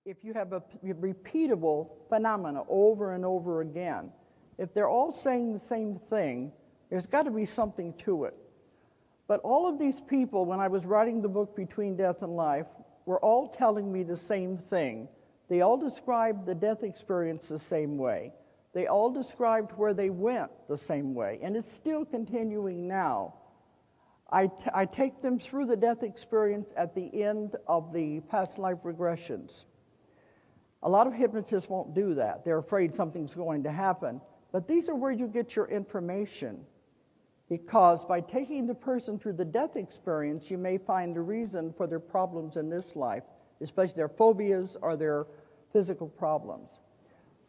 if you have a repeatable phenomena over and over again, if they're all saying the same thing, there's got to be something to it. But all of these people, when I was writing the book Between Death and Life, were all telling me the same thing. They all described the death experience the same way. They all described where they went the same way, and it's still continuing now. I take them through the death experience at the end of the past life regressions. A lot of hypnotists won't do that. They're afraid something's going to happen. But these are where you get your information. Because by taking the person through the death experience, you may find the reason for their problems in this life, especially their phobias or their physical problems.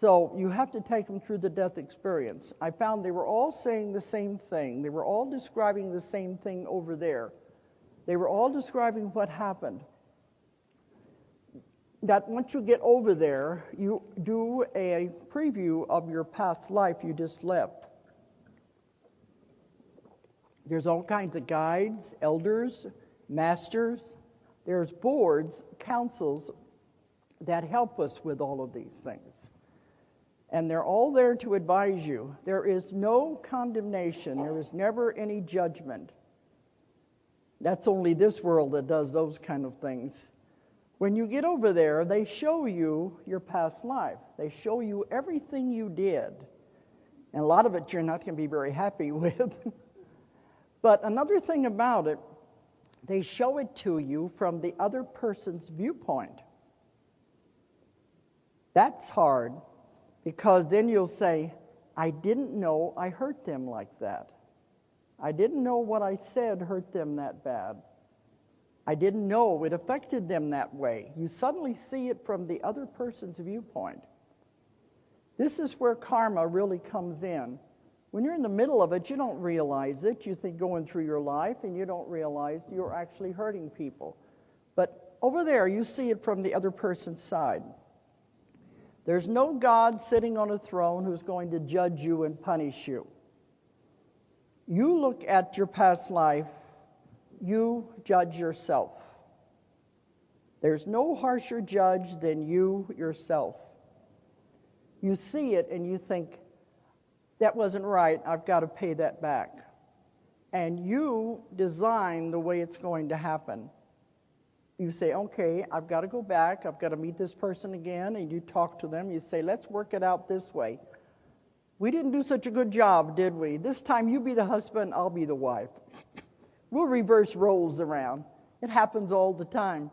So you have to take them through the death experience. I found they were all saying the same thing. They were all describing the same thing over there. They were all describing what happened. That once you get over there, you do a preview of your past life you just left. There's all kinds of guides, elders, masters. There's boards, councils that help us with all of these things. And they're all there to advise you. There is no condemnation. There is never any judgment. That's only this world that does those kind of things. When you get over there, they show you your past life. They show you everything you did. And a lot of it you're not going to be very happy with. But another thing about it, they show it to you from the other person's viewpoint. That's hard, because then you'll say, I didn't know I hurt them like that. I didn't know what I said hurt them that bad. I didn't know it affected them that way. You suddenly see it from the other person's viewpoint. This is where karma really comes in. When you're in the middle of it, you don't realize it. You think going through your life, and you don't realize you're actually hurting people. But over there, you see it from the other person's side. There's no God sitting on a throne who's going to judge you and punish you. You look at your past life, you judge yourself. There's no harsher judge than you yourself. You see it and you think, that wasn't right, I've got to pay that back. And you design the way it's going to happen. You say, okay, I've got to go back, I've got to meet this person again, and you talk to them, you say, let's work it out this way. We didn't do such a good job, did we? This time you be the husband, I'll be the wife. We'll reverse roles around. It happens all the time.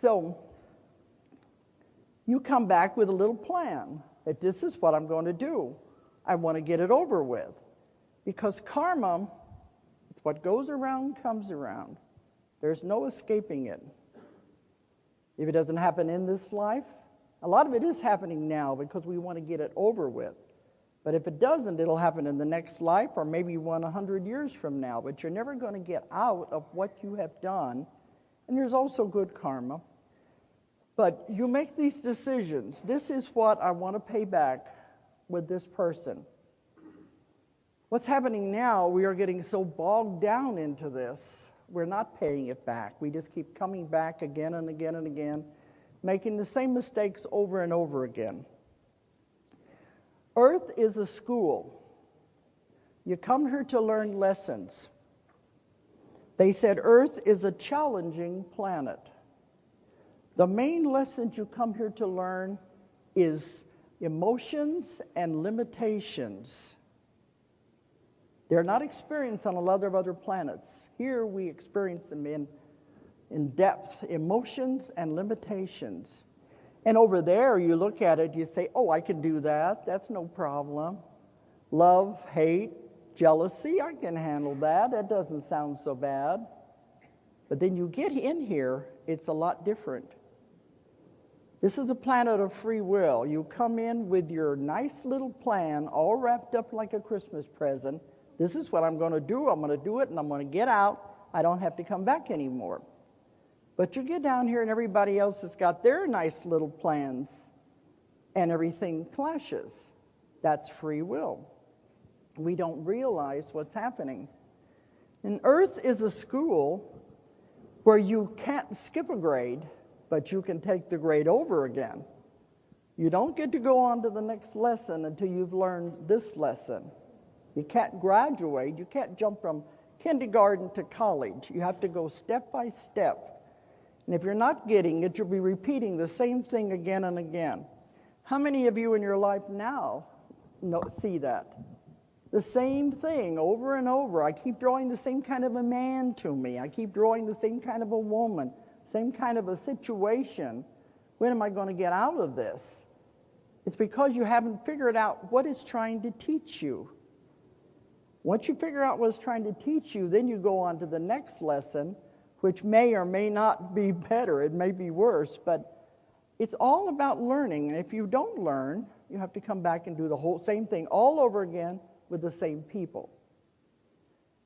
So, you come back with a little plan that this is what I'm going to do. I want to get it over with. Because karma, it's what goes around comes around. There's no escaping it. If it doesn't happen in this life, a lot of it is happening now because we want to get it over with. But if it doesn't, it'll happen in the next life or maybe 100 years from now. But you're never going to get out of what you have done. And there's also good karma. But you make these decisions. This is what I want to pay back with this person. What's happening now, we are getting so bogged down into this, we're not paying it back. We just keep coming back again and again and again, making the same mistakes over and over again. Earth is a school. You come here to learn lessons. They said Earth is a challenging planet. The main lessons you come here to learn is emotions and limitations. They're not experienced on a lot of other planets. Here we experience them in depth, emotions and limitations. And over there, you look at it, you say, oh, I can do that. That's no problem. Love, hate, jealousy, I can handle that. That doesn't sound so bad. But then you get in here, it's a lot different. This is a planet of free will. You come in with your nice little plan, all wrapped up like a Christmas present. This is what I'm going to do. I'm going to do it, and I'm going to get out. I don't have to come back anymore. But you get down here, and everybody else has got their nice little plans, and everything clashes. That's free will. We don't realize what's happening. And Earth is a school where you can't skip a grade, but you can take the grade over again. You don't get to go on to the next lesson until you've learned this lesson. You can't graduate. You can't jump from kindergarten to college. You have to go step by step. And if you're not getting it, you'll be repeating the same thing again and again. How many of you in your life now see that? The same thing over and over. I keep drawing the same kind of a man to me. I keep drawing the same kind of a woman, same kind of a situation. When am I going to get out of this? It's because you haven't figured out what it's trying to teach you. Once you figure out what it's trying to teach you, then you go on to the next lesson, which may or may not be better. It may be worse, but it's all about learning. And if you don't learn, you have to come back and do the whole same thing all over again with the same people.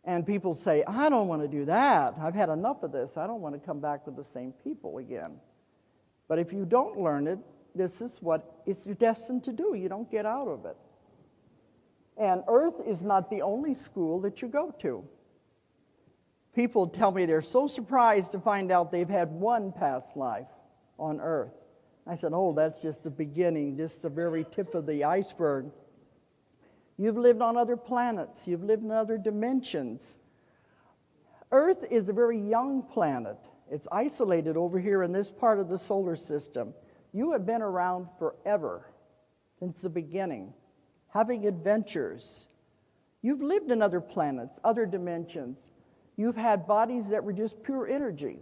And people say, I don't want to do that. I've had enough of this. I don't want to come back with the same people again. But if you don't learn it, this is what it's destined to do. You don't get out of it. And Earth is not the only school that you go to. People tell me they're so surprised to find out they've had one past life on Earth. I said, oh, that's just the beginning, just the very tip of the iceberg. You've lived on other planets. You've lived in other dimensions. Earth is a very young planet. It's isolated over here in this part of the solar system. You have been around forever, since the beginning, having adventures. You've lived in other planets, other dimensions. You've had bodies that were just pure energy.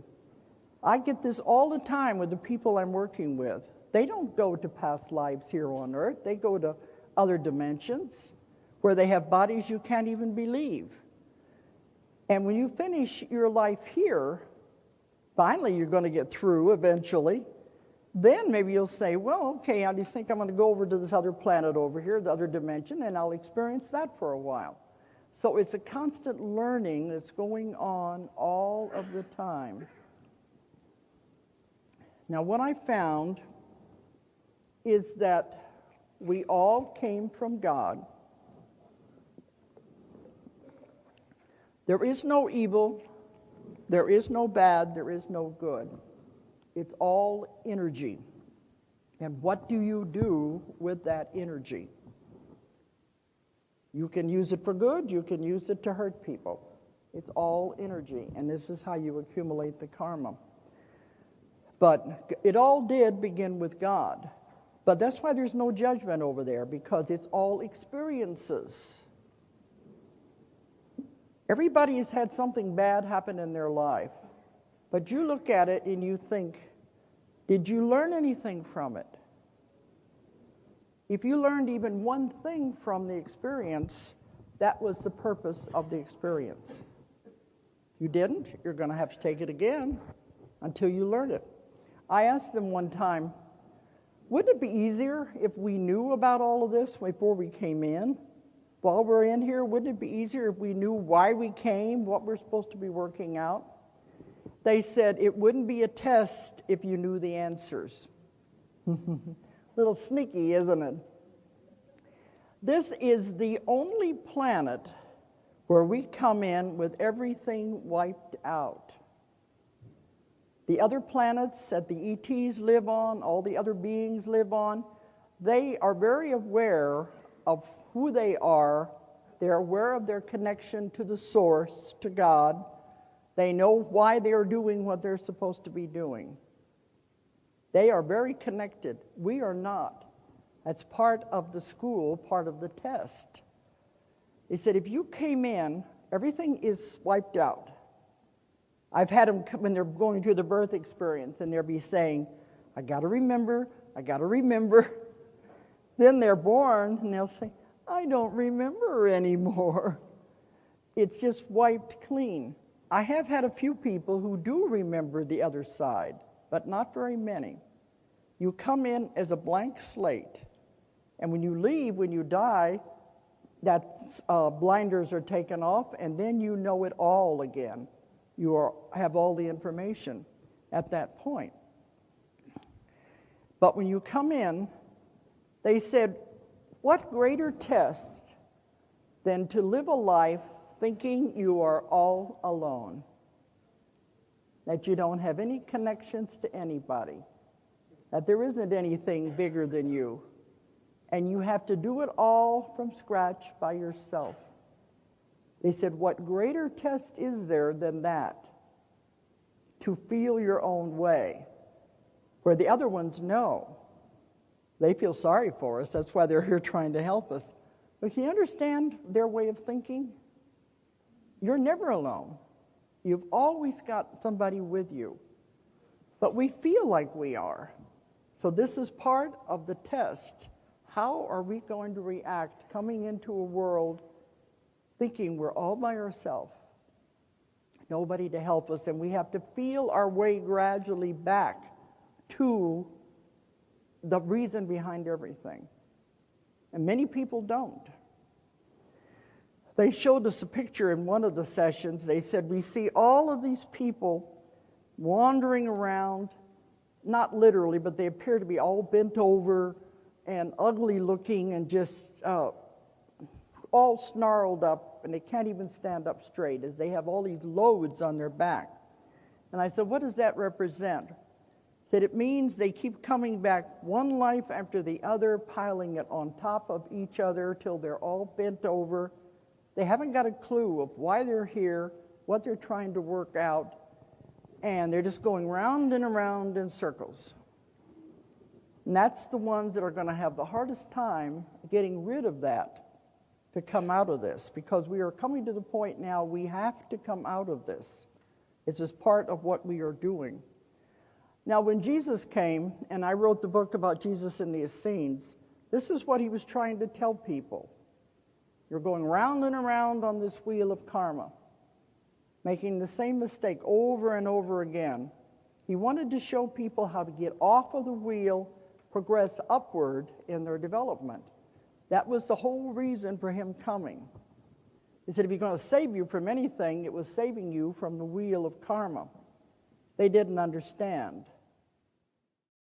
I get this all the time with the people I'm working with. They don't go to past lives here on Earth. They go to other dimensions where they have bodies you can't even believe. And when you finish your life here, finally you're going to get through eventually. Then maybe you'll say, well, okay, I just think I'm going to go over to this other planet over here, the other dimension, and I'll experience that for a while. So it's a constant learning that's going on all of the time. Now, what I found is that we all came from God. There is no evil, there is no bad, there is no good. It's all energy. And what do you do with that energy? You can use it for good, you can use it to hurt people. It's all energy, and this is how you accumulate the karma. But it all did begin with God. But that's why there's no judgment over there, because it's all experiences. Everybody has had something bad happen in their life. But you look at it and you think, did you learn anything from it? If you learned even one thing from the experience, that was the purpose of the experience. You didn't, you're going to have to take it again until you learn it. I asked them one time, wouldn't it be easier if we knew about all of this before we came in? While we're in here, wouldn't it be easier if we knew why we came, what we're supposed to be working out? They said it wouldn't be a test if you knew the answers. Little sneaky, isn't it? This is the only planet where we come in with everything wiped out. The other planets that the ETs live on, all the other beings live on, they are very aware of who they are. They're aware of their connection to the source, to God. They know why they are doing what they're supposed to be doing. They are very connected. We are not. That's part of the school, part of the test. They said, if you came in, everything is wiped out. I've had them come when they're going through the birth experience, and they'll be saying, I got to remember, I got to remember. Then they're born, and they'll say, I don't remember anymore. It's just wiped clean. I have had a few people who do remember the other side, but not very many. You come in as a blank slate, and when you leave, when you die, that blinders are taken off, and then you know it all again. You have all the information at that point. But when you come in, they said, what greater test than to live a life thinking you are all alone? that you don't have any connections to anybody, that there isn't anything bigger than you, and you have to do it all from scratch by yourself. They said, what greater test is there than that? To feel your own way, where the other ones know. They feel sorry for us. That's why they're here trying to help us. But can you understand their way of thinking? You're never alone. You've always got somebody with you. But we feel like we are. So this is part of the test. How are we going to react coming into a world thinking we're all by ourselves? Nobody to help us, and we have to feel our way gradually back to the reason behind everything. And many people don't. They showed us a picture in one of the sessions. They said, we see all of these people wandering around, not literally, but they appear to be all bent over and ugly looking and just all snarled up, and they can't even stand up straight as they have all these loads on their back. And I said, what does that represent? That it means they keep coming back one life after the other, piling it on top of each other till they're all bent over. They haven't got a clue of why they're here, what they're trying to work out, and they're just going round and around in circles. And that's the ones that are going to have the hardest time getting rid of that to come out of this, because we are coming to the point now we have to come out of this. It's just part of what we are doing. Now, when Jesus came, and I wrote the book about Jesus and the Essenes, this is what he was trying to tell people. You're going round and around on this wheel of karma, making the same mistake over and over again. He wanted to show people how to get off of the wheel, progress upward in their development. That was the whole reason for him coming. He said, if you're going to save you from anything, it was saving you from the wheel of karma. They didn't understand.